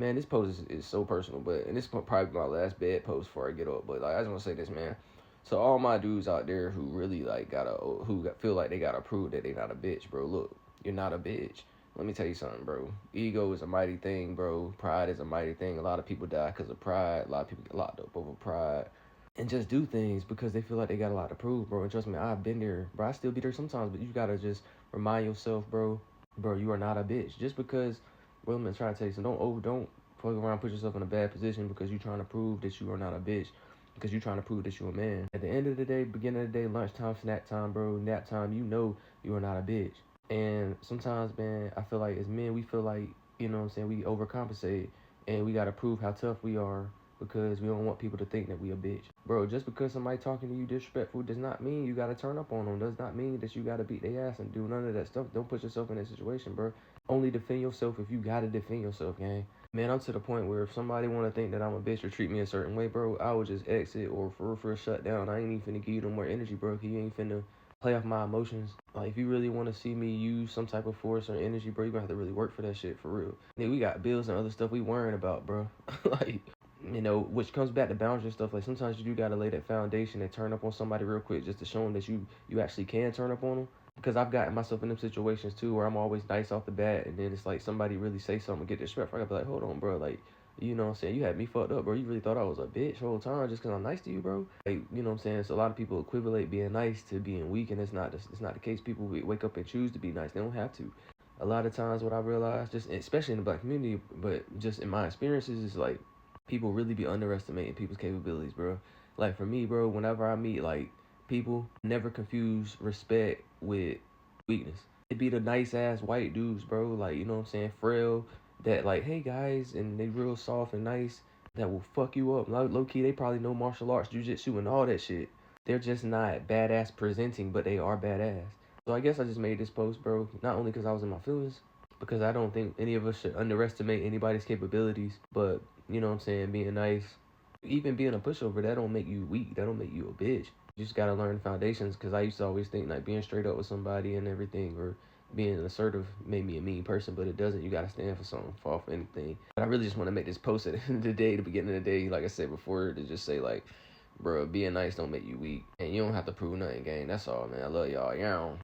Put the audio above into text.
Man, this post is so personal, and this is probably my last bad post before I get up. But like, I just want to say this, man. So all my dudes out there who really like feel like they gotta prove that they not a bitch, bro. Look, you're not a bitch. Let me tell you something, bro. Ego is a mighty thing, bro. Pride is a mighty thing. A lot of people die because of pride. A lot of people get locked up over pride. And just do things because they feel like they got a lot to prove, bro. And trust me, I've been there, bro. I still be there sometimes, but you gotta just remind yourself, bro, you are not a bitch. Just because, bro, I'm trying to tell you something. Don't fuck around, put yourself in a bad position because you're trying to prove that you are not a bitch. Because you're trying to prove that you're a man. At the end of the day, beginning of the day, lunchtime, snack time, bro, nap time, you know you are not a bitch. And sometimes, man, I feel like as men, we feel like, you know what I'm saying, we overcompensate and we gotta prove how tough we are because we don't want people to think that we a bitch. Bro, just because somebody talking to you disrespectful does not mean you gotta turn up on them. Does not mean that you gotta beat their ass and do none of that stuff. Don't put yourself in that situation, bro. Only defend yourself if you gotta defend yourself, gang. Man, I'm to the point where if somebody want to think that I'm a bitch or treat me a certain way, bro, I would just exit or for a shut down. I ain't even finna give you no more energy, bro. You ain't finna play off my emotions. Like, if you really want to see me use some type of force or energy, bro, you gonna have to really work for that shit, for real. Nigga, we got bills and other stuff we worrying about, bro. Like, you know, which comes back to boundaries and stuff. Like, sometimes you do gotta lay that foundation and turn up on somebody real quick just to show them that you actually can turn up on them. Because I've gotten myself in them situations too where I'm always nice off the bat, and then it's like somebody really say something and get disrespectful. I gotta be like, hold on, bro. Like, you know what I'm saying? You had me fucked up, bro. You really thought I was a bitch the whole time just because I'm nice to you, bro? Like, you know what I'm saying? So a lot of people equivalent being nice to being weak, and it's not the case. People wake up and choose to be nice. They don't have to. A lot of times what I realized, just especially in the black community, but just in my experiences, is like people really be underestimating people's capabilities, bro. Like for me, bro, whenever I meet like people, never confuse respect with weakness. It be the nice ass white dudes, bro, like, you know what I'm saying, frail, that like, hey guys, and they real soft and nice, that will fuck you up. Low key, they probably know martial arts, jujitsu, and all that shit. They're just not badass presenting, but they are badass. So I guess I just made this post, bro, not only because I was in my feelings, because I don't think any of us should underestimate anybody's capabilities, but, you know what I'm saying, being nice, even being a pushover, that don't make you weak, that don't make you a bitch. You just gotta learn foundations, because I used to always think like being straight up with somebody and everything, or being assertive made me a mean person, but it doesn't. You gotta stand for something, fall for anything. But I really just want to make this post at the end of the day, the beginning of the day, like I said before, to just say like, bro, being nice don't make you weak, and you don't have to prove nothing, gang. That's all, man. I love y'all.